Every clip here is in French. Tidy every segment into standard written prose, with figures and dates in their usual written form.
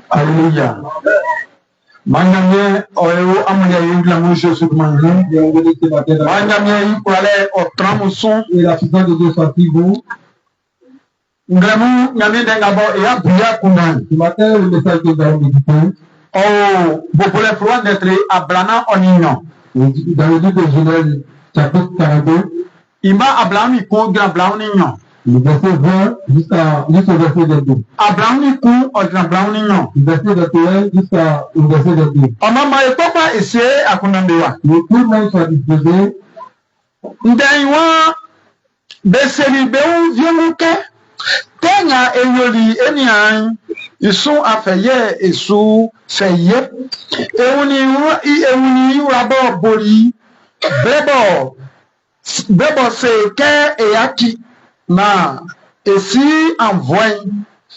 Alléluia. Manyamye oyo amanya yula mwisho sukumangu. Manyamye ikwale otramuson. Et la puissance de Dieu soit si bon. Ngemu nyamye dengabo ya buya kunan. Ce matin, le message que nous allons méditer. Oh, vous pouvez pouvoir d'être à Blana en union. Dans le livre de Genèse, chapitre 42. Ima Abraham iko gra Abraham union. Le verset 20 jusqu'au verset 22. Abraham iko gra Abraham union. Le verset 21 jusqu'au verset 22. Omama etopa ese akunandewa. Le tout même soit disposé. Ndaiwa beseli beu vienuke. Tenga enyoli enian. Isu afeye isu feye. Euni rabo boli. Bebo se ke eyaki na esi envoie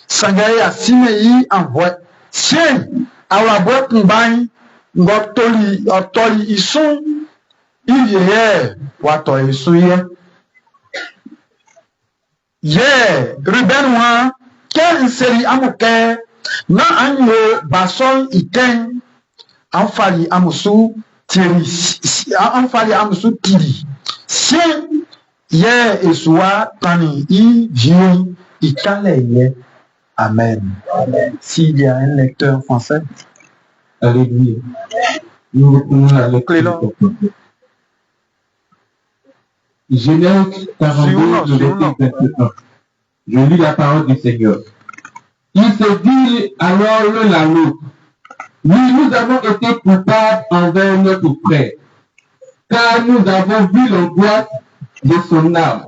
sangaye asimei envoie sien awabo kumbai ngotoli otoli isu iye wato isu ye Ruben wa ke nseri amuke na anyo bason iten amfali amusu tiri amfali amusu tiri sien ye eswa tani i vieux italienne. Amen. S'il y a un lecteur français. Alléluia. Nous reprenons la lecture. Genèse 42, verset 21. Je lis la parole du Seigneur. Il se dit alors l'un à l'autre, nous avons été coupables envers notre frère, car nous avons vu l'angoisse de son âme.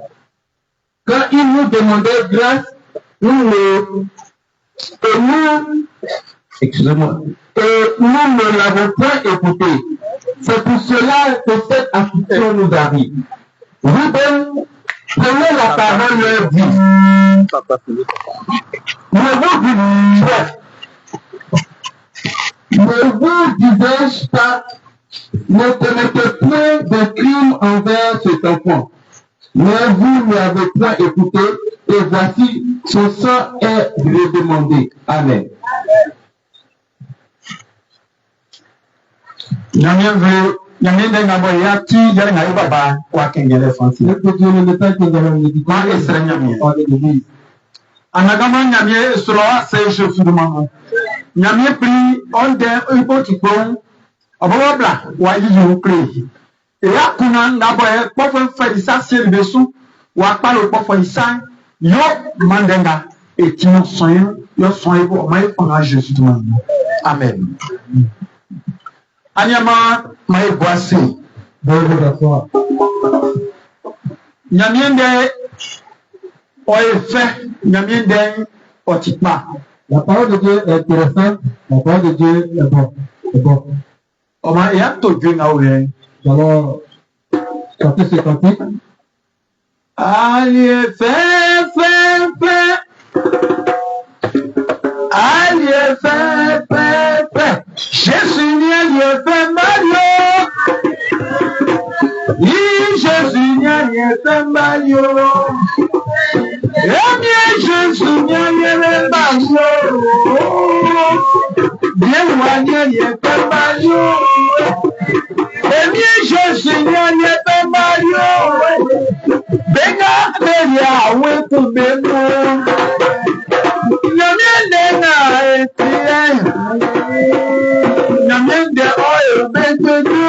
Quand il nous demandait grâce, nous ne l'avons point écouté. C'est pour cela que cette affliction nous arrive. Ruben, prenez la parole leur dit. Ne vous disais-je pas, ne commettez point de crime envers cet enfant. Mais vous ne l'avez point écouté, et voici, son sang est redemandé. Amen. Anagama nyamie sura se shofuruma nyamie pri onde ipotikon obobla wa yiyu pri e yakuna ndabo e pofo fadisa sirbesu wa palo pofo isan yo mandenga etino sonyo yo sonyo bo mai fanga Jésus de man. Amen. Anyama mai boise bobo da so nyamie nde la parole de Dieu est intéressante, la parole de Dieu est bon. Alors, chantez ce cantique. Allié fait, Jésus n'y fait Mario. Jésus n'y fait Mario. Jésus n'y fait Mario. Bien loin n'y fait Mario. Jésus n'y fait Mario. Benga beria we kubemo. Nyamende etiye. Nyamende oyo betedu.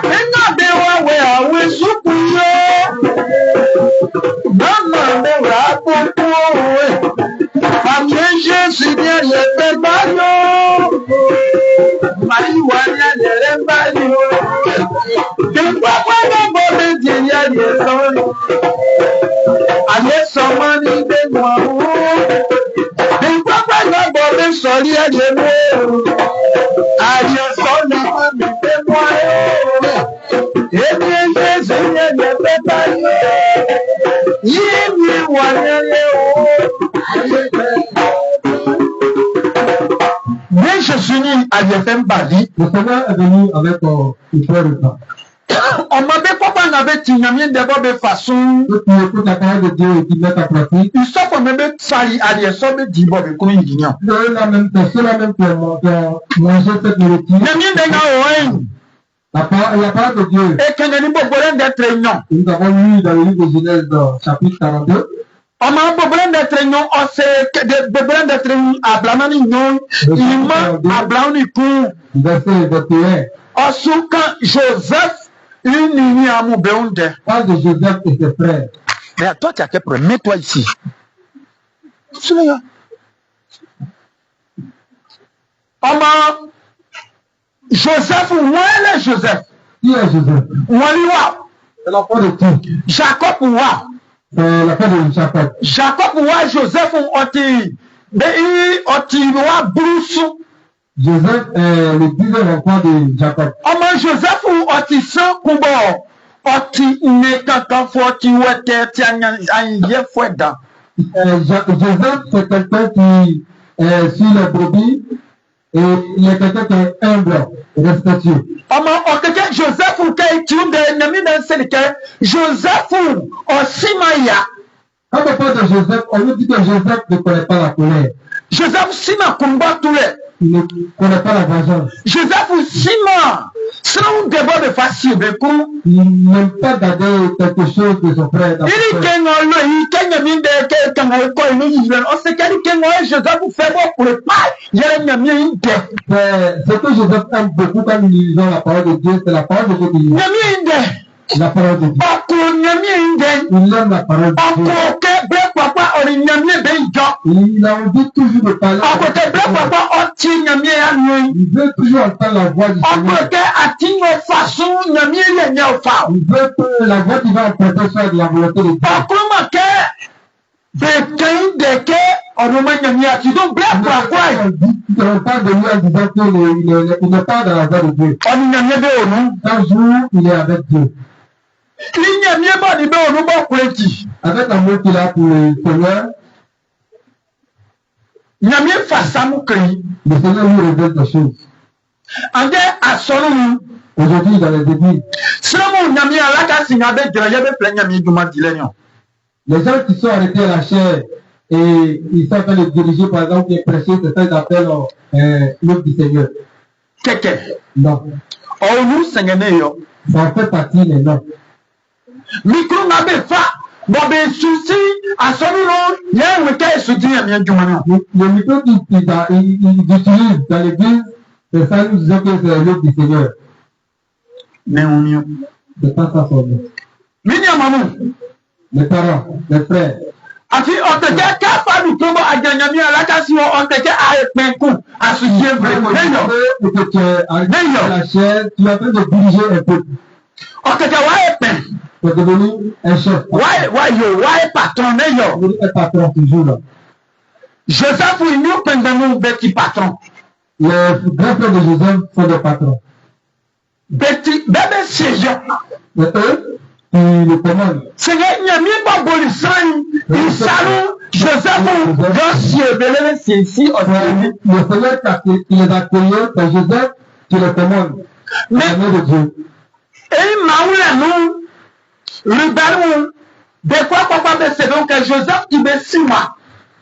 Benga bewa we awe sukuyo. Mama bewa popo. Fame Jésus n'y fait Mario. Marie wanya n'y Mario. Allez, someone in the world. The Papa Nobody sorry at the world. I just saw the world. Every day, the paper. You want to je suis à l'IFM bali. Le Seigneur est venu avec une peur de temps. On m'avait pas n'avait tigné d'abord de façon. Ceux qui écoutent la parole de Dieu et qui mettent en pratique. Ils sont comme même fali à des sommes d'ibor de couille d'ignon. C'est la même personne qui a mangé cette nourriture. La parole de Dieu. Et quand nous avons d'être réunion. Nous avons lu dans le livre de Genèse chapitre 42. On a un problème d'être réunion, on sait que des problèmes d'être réunion à Blanani, il m'a à Blanani. Verset 21. Ensuite, quand Joseph, il n'y a mon béonde. Parle de Joseph et ses frères. Mais toi, tu as quel problème? Mets-toi ici. On a Joseph, où est Joseph? Qui est Joseph? Où est C'est l'enfant de qui? Jacob, où est? C'est l'enfant de Jacob. Jacob, où est Joseph, où est? Joseph est le deuxième enfant de Jacob. Comment Joseph ou Otissan Kumbo Oti ne kankan foti wete tianya anye fweda. Joseph c'est quelqu'un qui est sur les brebis et il est quelqu'un qui est humble et respectueux. Comment okeke Joseph ou kay tiunde nami dan selike Joseph ou Osimaya. Quand on parle de Joseph, on nous dit que Joseph ne connaît pas la colère. Joseph Sima Kumba Toulé. Il ne connaît pas la vengeance. Joseph Sima, c'est un débat de facile. Il n'aime pas garder quelque chose de son frère. Il dit que ce que Joseph aime beaucoup quand nous lisons la parole de Dieu, c'est la parole de Dieu. La parole de Dieu. Il aime la parole de Dieu. Il a envie toujours de parler. Il veut toujours entendre la voix du Seigneur. Il veut que la voix qui va emporter soit de la volonté de Dieu. On ne parle de lui en disant qu'il n'est pas dans la voix de Dieu. Un jour, il est avec Dieu. Avec l'amour qu'il a pour le Seigneur, le Seigneur lui révèle des choses. Aujourd'hui, dans les églises, les gens qui sont arrêtés à la chair et ils sont en train de diriger, par exemple, qui est prêché, c'est ça qu'ils appellent l'œuvre du Seigneur. Non. Ça en fait partie, mais non. Le micro qu'ils utilisent dans l'église, c'est ça, nous disons que c'est l'œuvre du Seigneur. C'est pas ça son nom. Les parents, les frères. Ati oteke kafa du tobo ajanyami alakasi o oteke aepenku asuje breko Que tu es arrivé à la chair, tu es en train de diriger un peu. oteke wa epen. Tu es devenu un chef. Wa patron ne yo. Tu es un patron toujours là. Joseph ou nous pendant petit patron. Les grands frères de Joseph sont des patrons. Petit bébé c'est yo. Mais eux, qui le commandent. Seigneur, nyami ba bolisan isalu Joseph dossier belele c'est ici au Le Seigneur qui les a accueillis, c'est Joseph qui les commande. Mais de Dieu. Et maoula nous le de quoi papa de c'est donc Joseph qui be sima.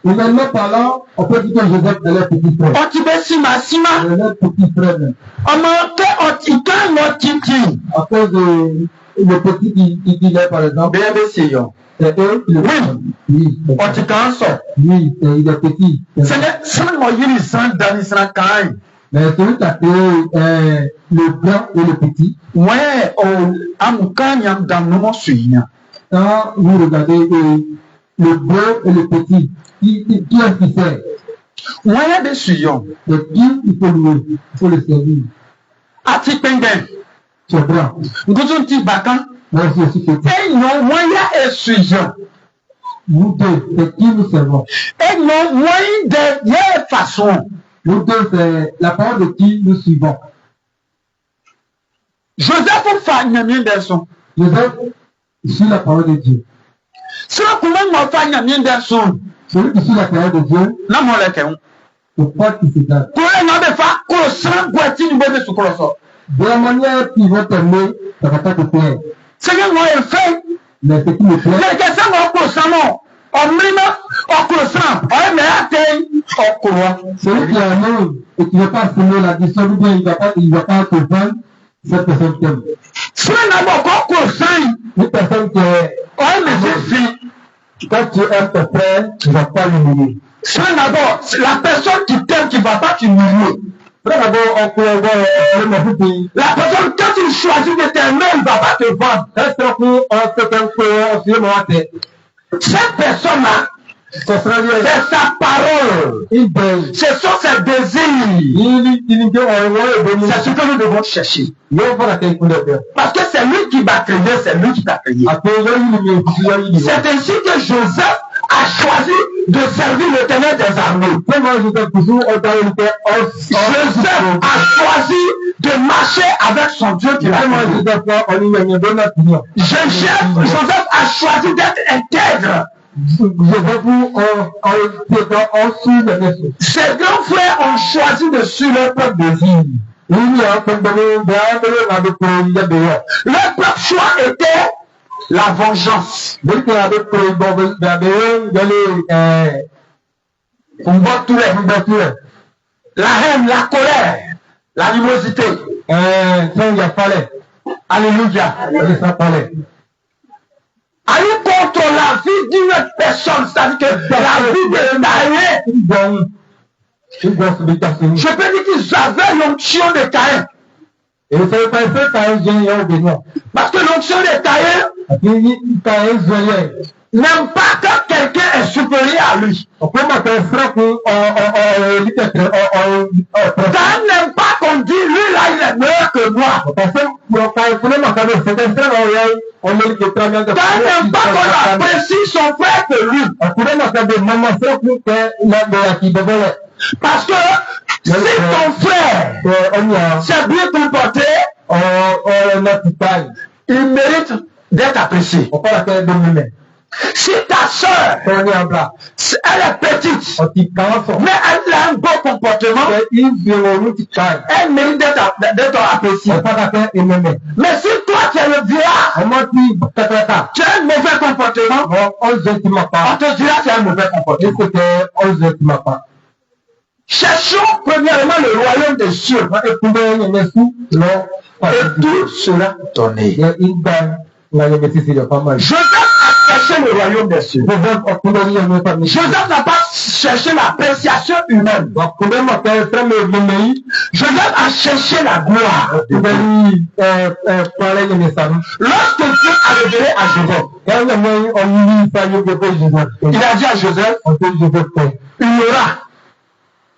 Humainement parlant, on peut dire que Joseph est leur petit frère. On t'y sima. C'est leur petit frère. On m'a fait à cause de le petit qui dit là, par exemple. C'est eux qui le font. Oui. On t'y canso. Oui, il est petit. C'est moi il sans dans Israël. Mais celui qui a créé le grand et le petit. Ouais, amukanya dans nos suinya. Quand vous regardez le grand et le petit, qui est-ce qui sert? Moyen de suivant. C'est qui il faut louer, il faut le servir. Ati pengen. C'est grand. Nous ti bakan. Moi aussi petit. Et non moyen est suivant. Nous deux, c'est qui nous servons. Et non moyen de façon. Nous deux, c'est la parole de qui nous suivons. Joseph fa nyamien derson. Joseph suit la parole de Dieu. Cela comment moi fa nyamien derson. Celui qui suit la parole de Dieu, na mo le keun. faut pas qu'il se garde. Ko le no be fa ko sang boîtier du bonheur sur le sol. De la manière qui va t'aimer, ça va pas te plaire. C'est que moi, je fais. Mais ce qui me plaît, Mais qu'est-ce que moi, pour ça, non? On m'aime, on croissant, on m'aime, celui qui aime et qui ne veut pas assumer la décision, ou bien il ne va pas te vendre, cette personne t'aime. Si on n'a pas encore croissant, Une personne qui est, on me quand tu aimes ton frère, tu ne vas pas l'humilier. si on n'a pas, la personne qui t'aime, qui ne va pas t'humilier. D'abord, on peut avoir le pays. La personne, quand il choisit de t'aimer, il ne va pas te vendre. Cette personne-là, c'est sa parole. Ce sont ses désirs. C'est ce que nous devons chercher. Parce que c'est lui qui va créer, c'est lui qui t'a créé. C'est ainsi que Joseph a choisi de servir l'Éternel des armées. Joseph a choisi de marcher avec son Dieu qui l'a créé. Joseph a choisi d'être intègre. Ses grands frères ont choisi de suivre leur propre désir. Leur propre choix était la vengeance. La haine, la colère, l'animosité. Alléluia. Aller contre la vie d'une autre personne, c'est-à-dire que la vie de Caïn. Je peux dire qu'ils avaient l'onction de Caïn. Parce que l'onction de Caïn n'aime pas quand quelqu'un est supérieur à lui. Caïn n'aime pas qu'on dise lui là il est meilleur que moi. Caïn n'aime pas qu'on apprécie son frère que lui. Parce que si ton frère s'est bien comporté, il mérite d'être apprécié. Si ta soeur, elle est petite, mais elle a un bon comportement, elle mérite d'être appréciée. Mais si toi tu es le vieillard, tu as un mauvais comportement, on te dira que c'est un mauvais comportement. Cherchons premièrement le royaume des cieux et tout sera donné. Joseph a cherché le royaume des cieux. Joseph n'a pas cherché l'appréciation humaine. Joseph a cherché la gloire. Lorsque Dieu a révélé à Joseph, il a dit à Joseph, il y aura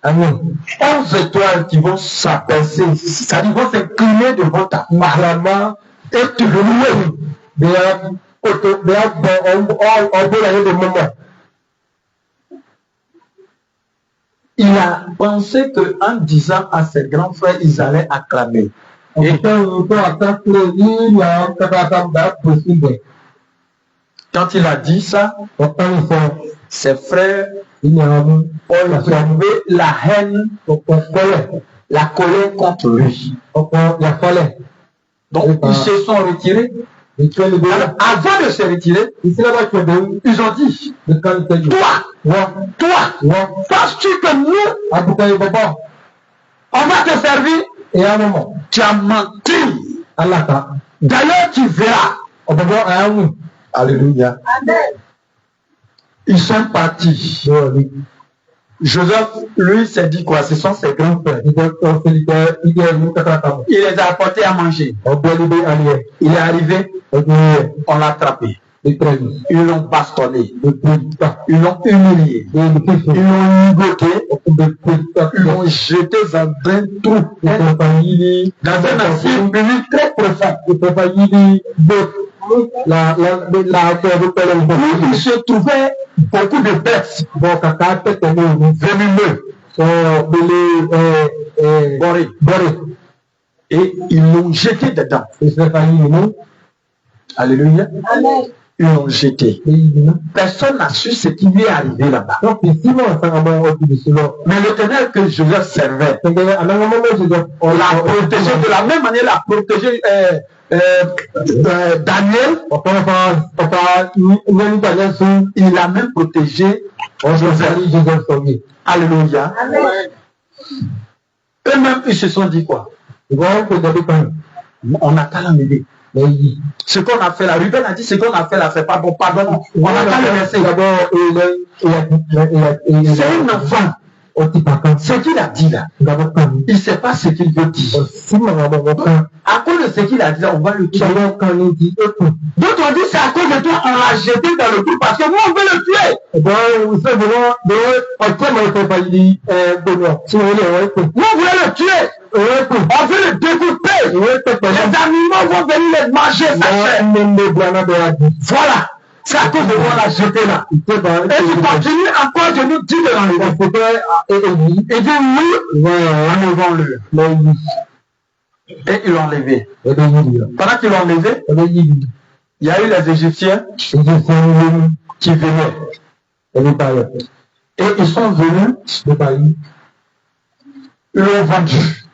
11 étoiles qui vont s'apercer, c'est-à-dire vont s'incliner devant ta part et te louer. Il a pensé qu'en disant à ses grands frères, ils allaient acclamer. Et quand il a dit ça, ses frères ont trouvé la haine, la colère contre lui. Donc ils se sont retirés. Alors, avant de se retirer, ils ont dit, toi, penses-tu que nous, on va te servir? Et à un moment, tu as menti. D'ailleurs, tu verras. Alléluia. Amen. Ils sont partis. Joseph, lui, s'est dit quoi? Ce sont ses grands frères. Il les a apportés à manger. Il est arrivé, on l'a attrapé. Ils l'ont bastonné. Ils l'ont humilié. Ils l'ont ligoté. Ils l'ont jeté dans un trou. Dans un ancien public très profond. Il se trouvait beaucoup de bêtes venimeux, et ils l'ont jeté dedans. Alléluia. Amen. Ils l'ont jeté. Personne n'a su ce qui lui est arrivé là-bas. Mais l'Éternel que Joseph servait l'a protégé de la même manière, l'a protégé Daniel. Il a même protégé Joseph. Alléluia. Eux-mêmes, ils se sont dit quoi? On a qu'à l'enlever. Ce qu'on a fait là, Ruben a dit ce qu'on a fait là, c'est pas bon, pardon. On a qu'à le laisser. C'est un enfant. Ce qu'il a dit là, il ne sait pas ce qu'il veut dire. À cause de ce qu'il a dit là, on va le tuer. D'autres ont dit c'est à cause de toi, on l'a jeté dans le trou parce que nous on veut le tuer. Nous on voulait le tuer. On veut le découper. Les animaux vont venir les manger. Voilà. C'est à cause de moi l'a jeté là. Et tu continues encore de nous dire de l'enlever. Et dit oui, enlevons-le. Et ils l'ont enlevé. Pendant qu'ils l'ont enlevé, il y a eu les Égyptiens qui venaient. Et ils sont venus, ils l'ont vendu.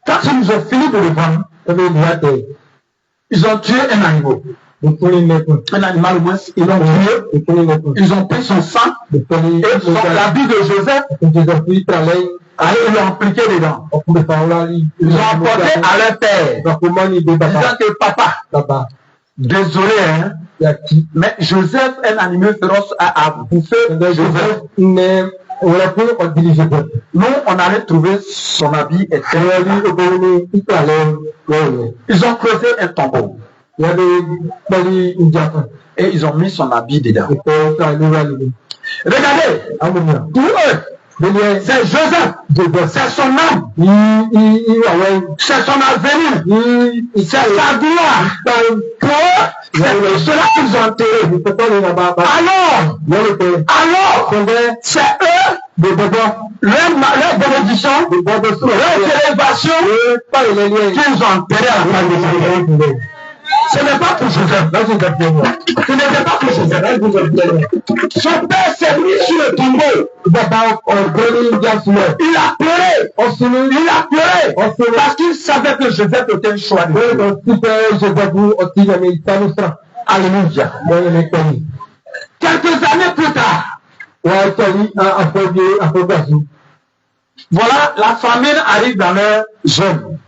Quand ils nous ont fini de le vendre, ils ont tué un animal. Un animal au moins, ils l'ont tué, ils ont pris son sang, et l'habit de Joseph, ils l'ont appliqué dedans. Ils ont apporté à leur père, disant que papa, désolé, hein, mais Joseph, un animal féroce, a bouffé Joseph. Nous, on allait trouver son habit et ils ont creusé un tombeau. Et ils ont mis son habit dedans. Regardez, pour eux, c'est Joseph, c'est son âme, c'est son avenir, c'est sa gloire. Pour eux, c'est cela qu'ils ont enterré. Alors, c'est eux, leur bénédiction, leur élévation, qu'ils ont enterré à la fin de Joseph. Ce n'est pas pour Joseph. Ce n'était pas pour Joseph. Son père s'est mis sur le tombeau. Il a pleuré. Parce qu'il savait que Joseph était un choix de Dieu. Alléluia. Quelques années plus tard, voilà, la famine arrive dans leur zone.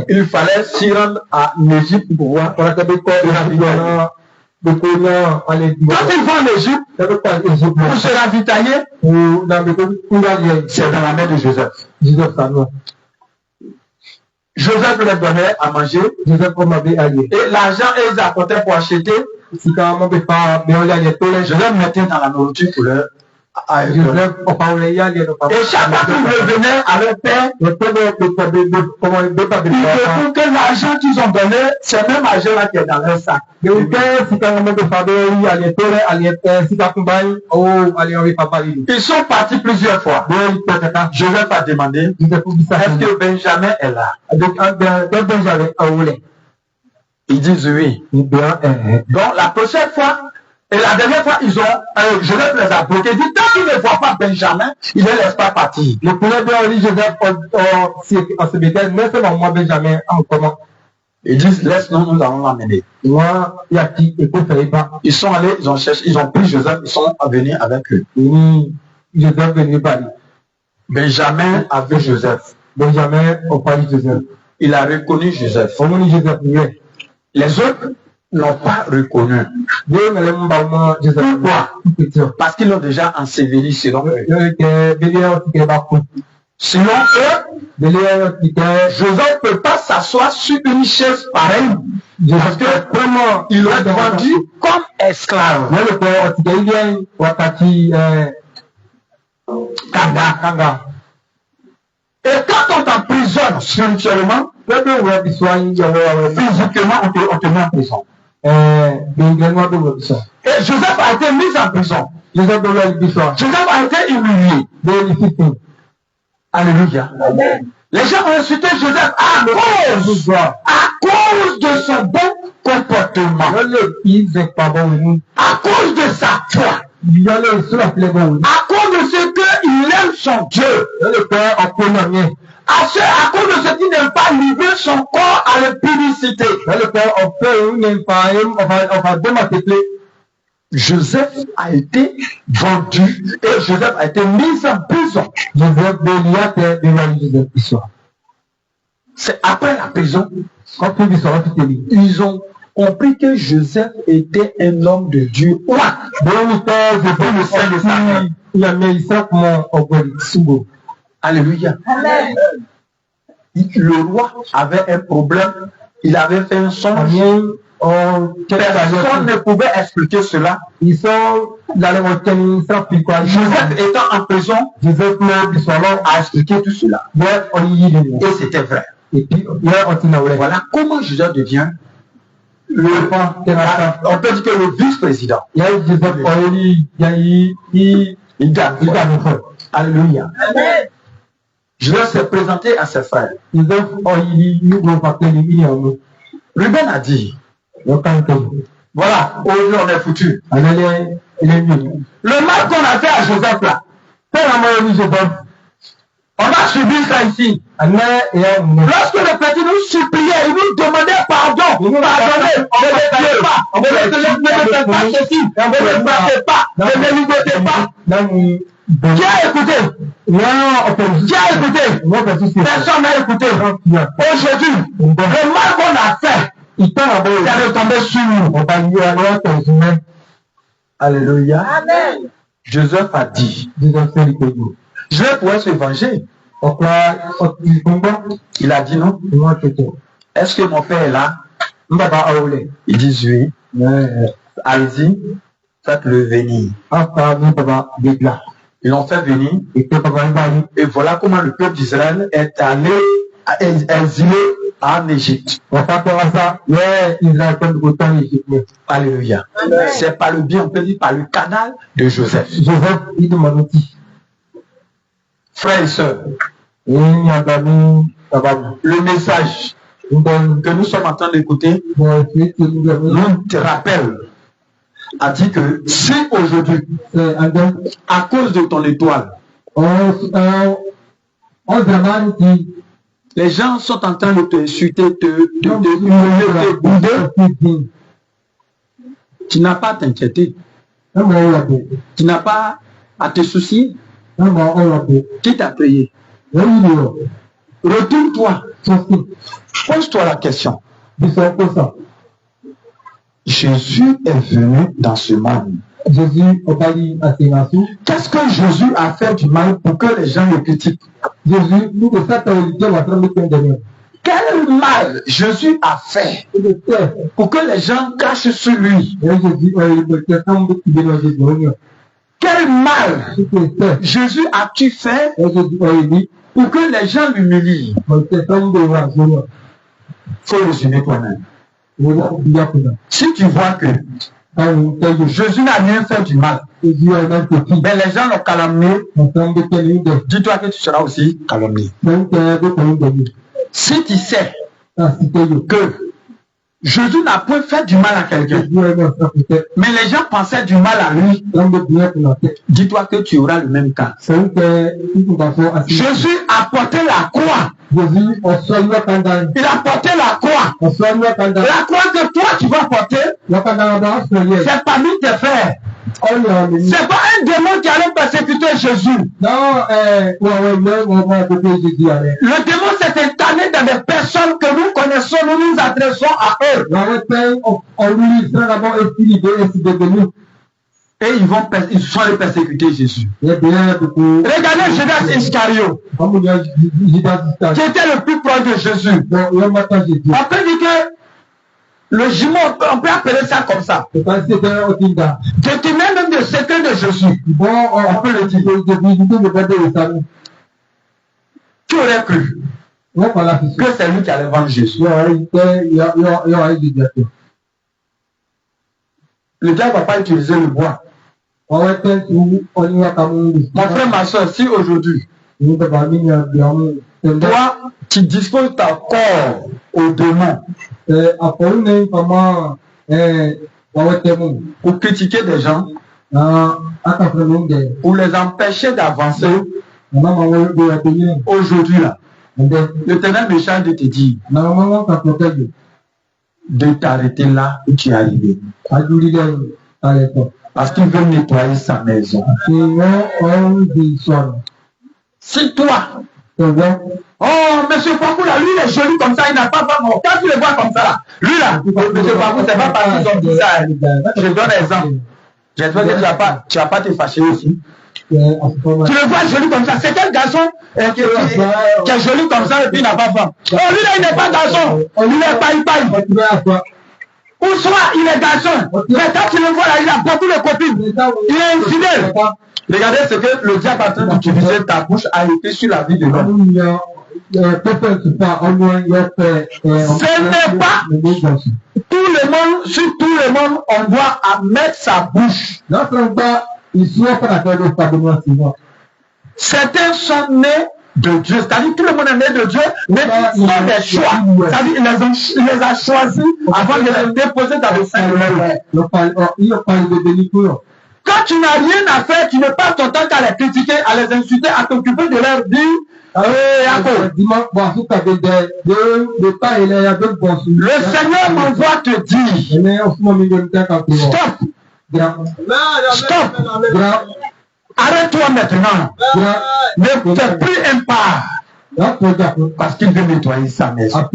Il fallait s'y rendre à Égypte pour voir. Quand ils vont en Égypte pour se ravitailler, c'est dans la main de Joseph. Joseph leur donnait à manger et l'argent ils apportaient pour acheter. Joseph mettait dans la nourriture pour leur. Et chaque fois qu'ils revenaient à leur père, il faut que l'argent qu'ils ont donné, c'est le même argent-là qui est dans leur sac. Ils sont partis plusieurs fois. Joseph a demandé, est-ce que Benjamin est là? Ils disent oui. Donc la prochaine fois, et la dernière fois, Joseph les a bloqués. Il dit, tant qu'ils ne voient pas Benjamin, ils ne laissent pas partir. Le premier bien dit, Joseph, ils disent, laisse-nous, nous allons l'amener. Ils sont allés, ils ont cherché, ils ont pris Joseph, ils sont venus avec eux. Benjamin a vu Joseph. Il a reconnu Joseph. Les autres n'ont pas reconnu. Pourquoi? Parce qu'ils l'ont déjà enseveli selon eux. Selon eux, Joseph ne peut pas s'asseoir sur une chaise pareille. Parce que vraiment, ils l'ont vendu comme esclave. Et quand on t'emprisonne spirituellement, physiquement, on te met en prison. Et Joseph a été mis en prison. Joseph a été humilié. Alléluia. Les gens ont insulté Joseph à cause de son bon comportement, à cause de sa foi, à cause de ce qu'il aime son Dieu, à cause de ce qu'il n'aime pas livrer son corps à l'impudicité. Joseph a été vendu et Joseph a été mis en prison. C'est après la prison, ils ont compris que Joseph était un homme de Dieu. Alléluia. Amen. Le roi avait un problème. Il avait fait un songe. Personne ne pouvait expliquer cela. Joseph étant en prison, Joseph a expliqué tout cela. Et c'était vrai. Voilà comment Joseph devient on peut dire que le vice-président. Alléluia. Joseph s'est présenté à ses frères. Ruben a dit, voilà, aujourd'hui on est foutu. Le mal qu'on a fait à Joseph là, on a subi ça ici. Lorsque le petit nous suppliait, il nous demandait pardon. Pardonnez, ne le faites pas. Ne le faites pas ceci. Ne le faites pas. Ne le libérez pas. Qui a écouté? Qui a écouté? Personne n'a écouté. Aujourd'hui, le mal qu'on a fait, ça est tombé sur nous. Alléluia. Amen. Joseph a dit, je pourrais se venger. Il a dit non. Est-ce que mon père est là? Ils disent oui. Allez-y, faites-le venir. Ils l'ont fait venir. Et voilà comment le peuple d'Israël est allé exilé en Égypte. Alléluia. C'est par le bien, on peut dire par le canal de Joseph. Frères et sœurs, le message que nous sommes en train d'écouter nous te rappelle, a dit que si aujourd'hui, à cause de ton étoile, les gens sont en train de te insulter, te bouder, tu n'as pas à t'inquiéter, tu n'as pas à te soucier. Qui t'a prié? Retourne-toi. Pose-toi la question. Jésus est venu dans ce monde. Qu'est-ce que Jésus a fait du mal pour que les gens le critiquent? Quel mal Jésus a fait pour que les gens crachent sur lui? Quel mal Jésus a-tu fait pour que les gens l'humilient? Il faut résumer toi-même. Si tu vois que Jésus n'a rien fait du mal, mais les gens l'ont calomnié, dis-toi que tu seras aussi calomnié. Si tu sais que Jésus n'a pas fait du mal à quelqu'un, mais les gens pensaient du mal à lui, dis-toi que tu auras le même cas. Jésus a porté la croix. Il a porté la croix. La croix que toi tu vas porter, c'est parmi tes frères. C'est pas un démon qui allait persécuter Jésus. Le démon s'est incarné dans des personnes que nous connaissons, nous nous adressons à eux. Et ils sont allés persécuter Jésus. Regardez Judas Iscariot, qui était le plus proche de Jésus. On peut dire que le jumeau, on peut appeler ça comme ça. Détourné même de secret de Jésus. On peut le dire. Qui aurait cru que c'est lui qui allait vendre Jésus? Le diable ne va pas utiliser le bois. Mon frère, ma soeur, si aujourd'hui, Toi, tu disposes ton corps aux démons pour critiquer des gens, pour les empêcher d'avancer. Aujourd'hui, là, l'Éternel me charge de te dire de t'arrêter là où tu es arrivé. Parce qu'il veut nettoyer sa maison. Si toi, oh, monsieur Pakou, là, lui, il est joli comme ça, il n'a pas vraiment. Quand tu le vois comme ça, là, lui, là, monsieur Pakou, c'est pas parce qu'ils ont dit ça. Je donne exemple. J'espère que tu vas pas te fâcher aussi. Tu le vois joli comme ça. C'est quel garçon qui est joli comme ça et puis il n'a pas faim? Oh, lui, là, il n'est pas garçon. Il est paille-paille. Ou soit, il est garçon. Mais quand tu le vois, là, il a beaucoup de copines. Il est infidèle. Regardez ce que le diable a train d'utiliser ta bouche a été sur la vie de l'homme. Ce n'est pas tout le monde, sur tout le monde, on doit mettre sa bouche. Certains sont nés de Dieu, c'est-à-dire tout le monde est né de Dieu, mais ils ont des choix. C'est-à-dire il les a choisis avant de les déposer dans le sein de leur. Quand tu n'as rien à faire, tu ne passes ton temps qu'à les critiquer, à les insulter, à t'occuper de leur vie. Le Seigneur m'envoie te dire, stop, arrête-toi maintenant, ne fais plus un pas, parce qu'il veut nettoyer sa maison.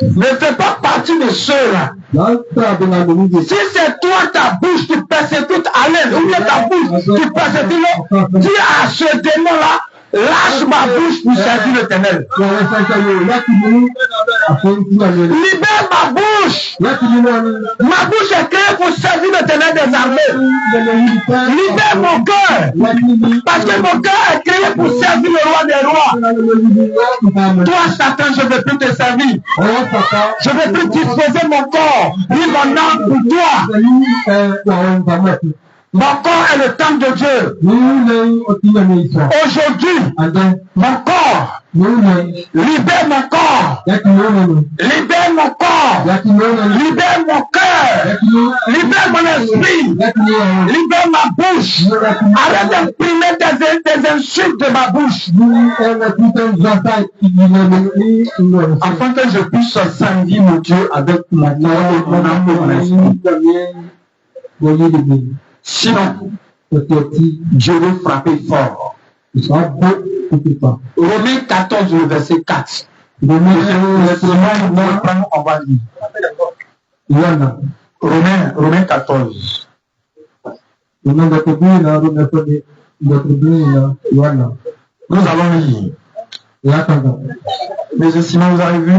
Ne fais pas partie de ceux-là. Si c'est toi, ta bouche, tu persécutes à l'aise, ou bien ta bouche, tu persécutes, dis à ce démon-là, lâche ma bouche pour servir l'Éternel. Libère ma bouche. Ma bouche est créée pour servir l'Éternel des armées. Libère mon cœur. Parce que mon cœur est créé pour servir le roi des rois. Toi, Satan, je ne veux plus te servir. Je ne veux plus disposer mon corps, ni mon âme pour toi. Mon corps est le temple de Dieu. Aujourd'hui, mon corps, libère mon corps, libère mon corps, libère mon cœur, libère mon esprit, libère ma bouche. Arrête d'imprimer des insultes de ma bouche. Afin que je puisse servir mon Dieu avec mon corps et mon âme et mon esprit. Sinon, Dieu veut frapper fort. Romains 14, le verset 4. On va lire. Romains 14. Nous allons lire. Mais Simon, vous avez vu?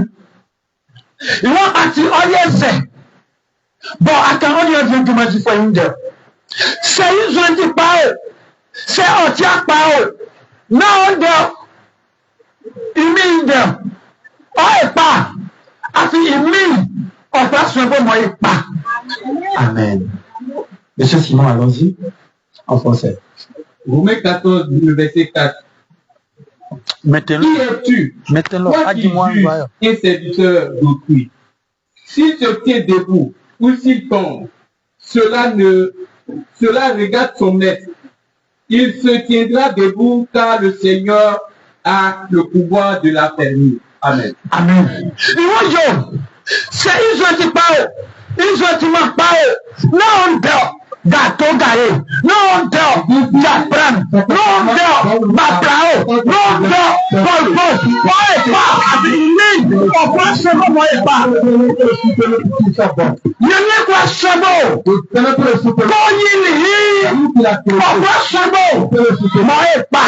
Ils vont attirer, oh yes, bon, attends, on y a vu que moi, je fais une de. C'est une jolie parole. C'est un tiers parole. Non, il m'aide. Oh, et pas. Afin, il m'aide. On passe un peu, moi, et pas. Amen. Monsieur Simon, allons-y. En français. Romains 14, le verset 4. Mettez-le. Qui es-tu? Mettez-le. Toi qui juges un serviteur d'autrui. S'il se tient debout ou s'il tombe, cela regarde son maître. Il se tiendra debout car le Seigneur a le pouvoir de l'affermir. Amen. Amen. C'est une jolie parole. Une jolie parole. Non, Gato Gaé, non, Japran, non, Babrao, non, Volvo, Moepa, Abini, Okwasebo Moepa. Yeye Kwasebo, Koyini, Okwasebo Moepa.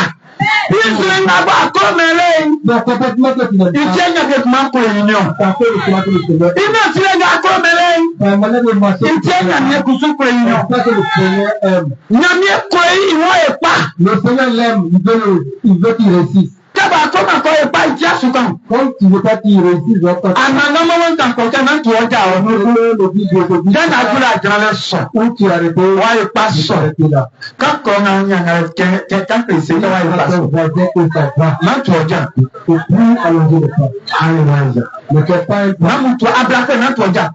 Israël n'a pas comme il tient avec ma réunion. Il ne tient pas comme il tient avec ma réunion. Il n'y a pas. Le Seigneur l'aime, il veut qu'il réussisse. Quand Saba toma ko e pa itia sukan. Comme tu veux pas qu'il réussisse, Anana maman kan ko kan tu oja o. Dan akula jana so. où tu arrêtes, Wa e pa so. là. Kan ko na nya ke kan pe se wa e pa so. Dès que ça va, Na tu oja. il faut plus allonger le pas. Hallelujah. Ne fais pas un pas. Na mu tu abraka na tu oja.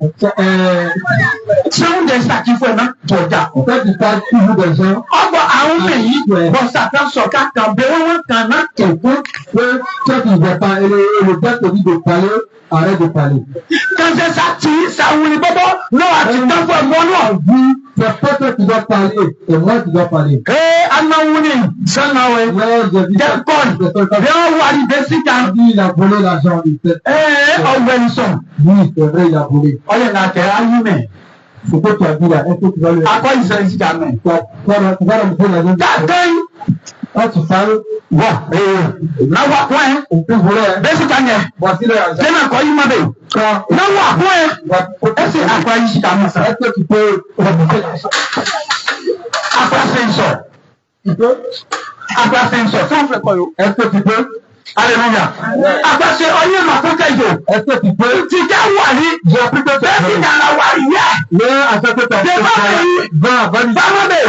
Sound de ça qui fait na tu oja. Quand tu parles toujours des gens, Obo awon me yi bo Satan so ka kan be won kan na quelqu'un que toi tu ne veux pas, et le gars te dit de parler, arrête de parler. quand c'est ça tire ça oui bobo no ati tan fo mo no. C'est pas toi qui dois parler, c'est moi qui dois parler. Anawuni sanawe Là, j'ai vu dem kon bien wari besika lui, il a volé l'argent du fait. owenson Oui, c'est vrai, il a volé. oye na ke ayume Ce que tu as dit là, est-ce que tu vas le... akọ iṣẹ́ ìsìkà mẹ́. Tu vas remplir la deuxième. Dàgbẹ́yìn Quand tu parles, wọ̀ náwó àpọ̀ ẹ̀ on peut voler. bẹ́sìkà yẹn Voici le argent. jẹ́nà kọ́ yí má bẹ̀. Quand Náwó àpọ̀ ẹ̀ ẹsẹ̀ àpọ̀ ìsìkà mọ̀ sá. est-ce que tu peux remonter l'argent? Àpọ̀ sẹ́ńsọ̀ Tu peux? àpọ̀ sẹ́ńsọ̀ fún ọ̀fẹ́ kọ́ yó. Est-ce que tu peux? Alléluia. Àpọ̀ sẹ́ ọyẹ́ mà tó kẹ́ yó. Est-ce que tu peux? Ti jẹ́ wàrí bẹ́sìkà la wàrí yẹ. Mais à ce que tu as fait, va, Báwo bẹ̀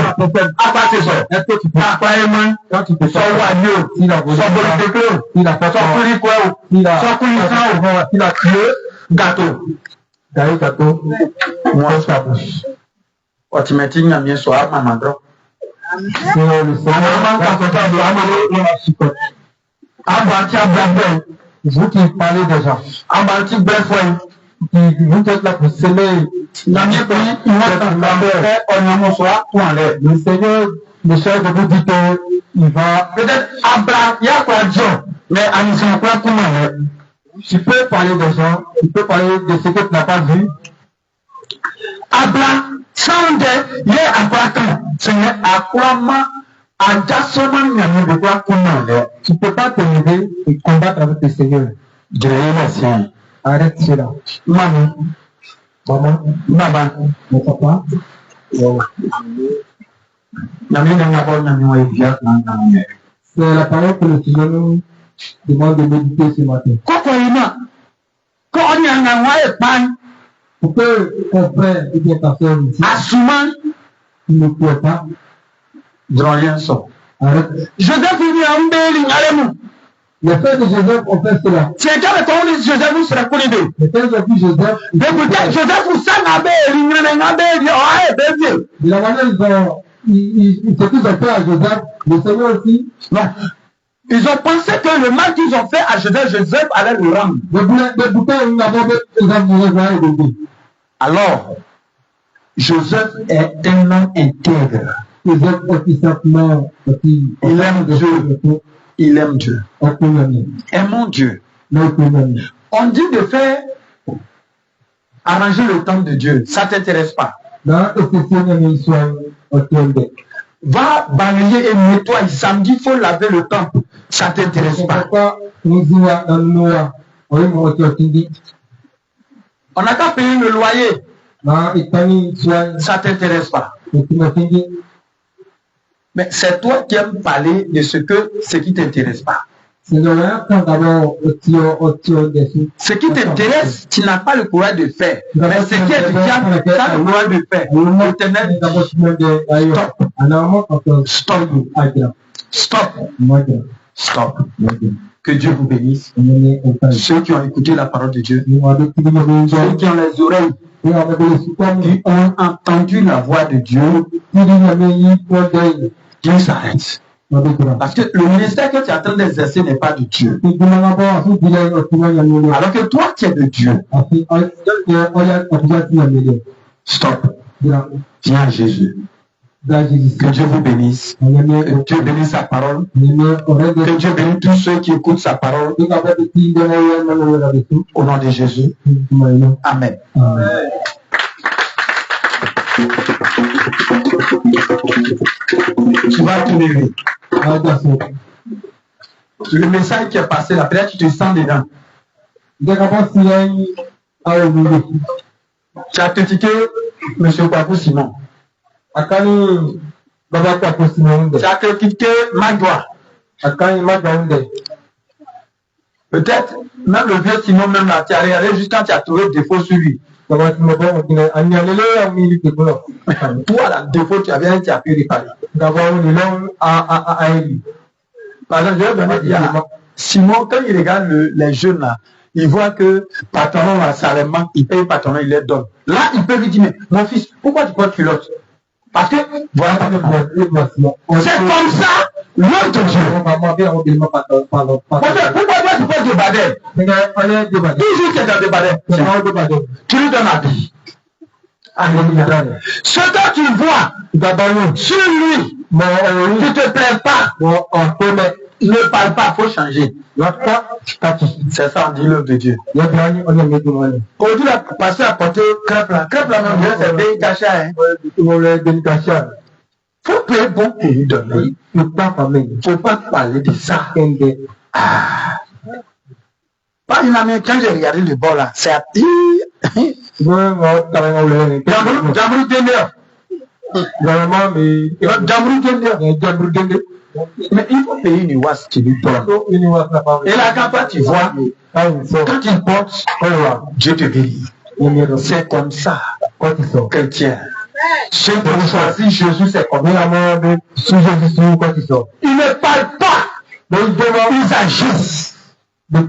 àpọ̀ sẹ́ńsọ̀. est-ce que tu peux? Àpọ̀ ẹ̀ mọ́ Quand tu peux sọ wà ní o. s'il a volé, Sọ politique o. s'il a fait Sọkùnrin kọ́ o. Sọkùnrin kan o. s'il a tué, Gâteau. d'ailleurs, gâteau, Wọ́n sábà. Ọ̀tìmẹ̀tì yàn mí sọ àmàmà dọ́. c'est le Seigneur. Àbọ̀ àti àgbàgbẹ́. Vous qui parlez des gens, Àbọ̀ àti gbẹ́fọ́ yìí. vous êtes là pour s'aimer. Nàní pé ìwọ́n kan gbàgbẹ́ ọ̀nà mọ̀sọ̀ àtún àlẹ́. Le Seigneur, le cher de vous dit qu'il va. Peut-être Abra yàtọ̀ àjọ mais àyìnsàn pẹ́ kú mọ̀ rẹ̀. Tu peux parler des gens, tu peux parler de ce que tu n'as pas vu. Abra sáwùndẹ̀ yẹ àgbà kan sẹ̀yẹ àkúrámá àjásọ́mọ́ nyàmú bí wọ́n kú mọ̀ rẹ̀. Tu ne peux pas te lever et combattre avec le Seigneur. Jẹ̀rẹ̀ yẹn sí ẹ̀. Arrête cela. Maman, Maman, bàbá, mon papa, nyàmú yẹn nyàbọ̀ nyàmú wọ̀ èbí àkùnà yẹn. c'est la parole que le Seigneur nous demande de méditer ce matin. Kọ́kọ́ yìí náà, kọ́ ọ́ ní àná wọ́n ẹ̀ pa Pour que ton frère et bien ta soeur ici, àsùnmọ́ ne pleure pas, dùrọ̀ yẹn sọ. arrête. Joseph ní à ń béèrè nyàrá mu. Les frères de Joseph ont fait cela. Tiẹ̀jẹ́ bẹ̀ tọ́wọ́ ní Joseph sọ̀rọ̀ kúrò dé. Les frères ont vu Joseph. Dèbùtẹ́ Joseph sànà béèrè nyàrá nyàrá béèrè ọ̀há ẹ̀ béèrè. De la manière ce qu'ils ont fait à Joseph, le Seigneur aussi, Non. Ils ont pensé que le mal qu'ils ont fait à Joseph allait le rendre. les boutons, ils n'avaient pas Joseph de aider. Alors, Joseph est un homme intègre. Joseph est simplement petit. Il aime Dieu. Il aime Dieu. Aimons Dieu. On dit de faire arranger le temps de Dieu. Ça ne t'intéresse pas. Va balayer et nettoyer. Samedi, il faut laver le temple. Ça ne t'intéresse pas. On n'a qu'à payer le loyer. Ça ne t'intéresse pas. Mais c'est toi qui aimes parler de ce qui ne t'intéresse pas. Ce qui t'intéresse, tu n'as pas le courage de faire. Mais ce qui est déjà, tu as le courage de faire. L'éternel stop. Stop. Stop. Que Dieu vous bénisse. Ceux qui ont écouté la parole de Dieu, ceux qui ont les oreilles, qui ont entendu la voix de Dieu, Dieu s'arrête. Parce que le ministère que tu es en train d'exercer n'est pas de Dieu. Alors que toi, tu es de Dieu. Stop. Viens à Jésus. Que Dieu vous bénisse. Que Dieu bénisse sa parole. Que Dieu bénisse tous ceux qui écoutent sa parole. Au nom de Jésus. Amen. Tu vas te lever. Le message qui est passé là, peut-être tu te sens dedans. Tu as critiqué M. Kwaku Simon. Tu as critiqué Magua. Peut-être, même le vieux Simon, même là, tu as regardé juste quand tu as trouvé défaut sur lui. Toi, la défaut, tu as bien, tu as pu réparer. Par exemple, je vais donner à Simon, quand il regarde les jeunes là, il voit que patron a salairement, il paye patron, il les donne. Là, il peut lui dire, mais mon fils, pourquoi tu portes culotte? Parce que, voilà, c'est comme ça, l'homme de Dieu. Pourquoi toi tu portes du badin? Toujours tu es dans le badin. Tu lui donnes la vie. Ce que tu vois sur lui, tu ne te plais pas, ne parle pas, il faut changer. C'est ça, on dit l'œuvre de Dieu. Aujourd'hui, la pasteur a porté crêpe là. Crêpe là, même, c'est des cachets. Il faut payer bon pour lui donner. Il ne faut pas parler de ça. Pas une amie, quand j'ai regardé le bord là, c'est à dire. Mais il faut payer une ouasse qui lui donne. Et la campagne, tu vois, quand il porte, Dieu te bénit. C'est comme ça, chrétien. Ceux qui ont choisi Jésus, c'est comme ça. Ils ne parlent pas, ils agissent. Mais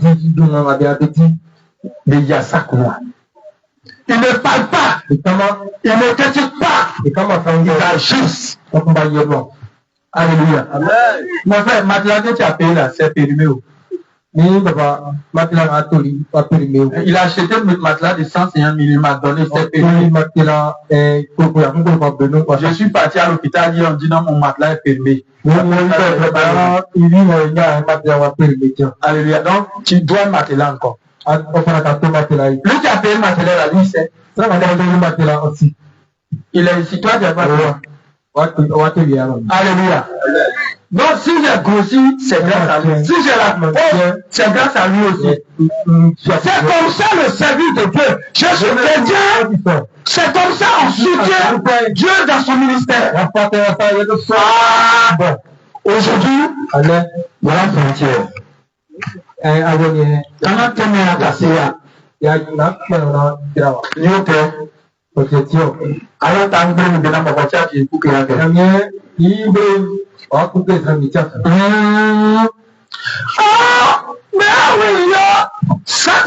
il y a ça quoi. Ils ne parlent pas, ils ne critiquent pas, ils agissent. Alléluia. Mon frère, matelas que tu as payé là, c'est périmé. Il a acheté le matelas de 150 000, il m'a donné, c'est périmé. Je suis parti à l'hôpital, on dit non, mon matelas est périmé. Alléluia. Donc, tu dois le matelas encore. Lui qui a payé le matelas là, lui, c'est. Il est ici, toi, tu n'as pas besoin. Alléluia. Donc, si j'ai grossi, c'est grâce à lui. Si j'ai la force, c'est grâce à lui aussi. C'est comme ça le service de Dieu. Je suis chrétien. C'est comme ça on soutient Dieu dans son ministère. Aujourd'hui, voilà la frontière. Quand tu es à Kassia, alors tu as un peu de la voiture qui est pour que tu ça fait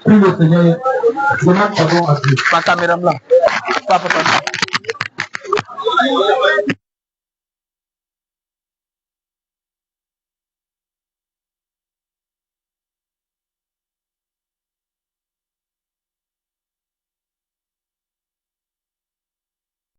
Prie le Seigneur, demande pardon à Dieu.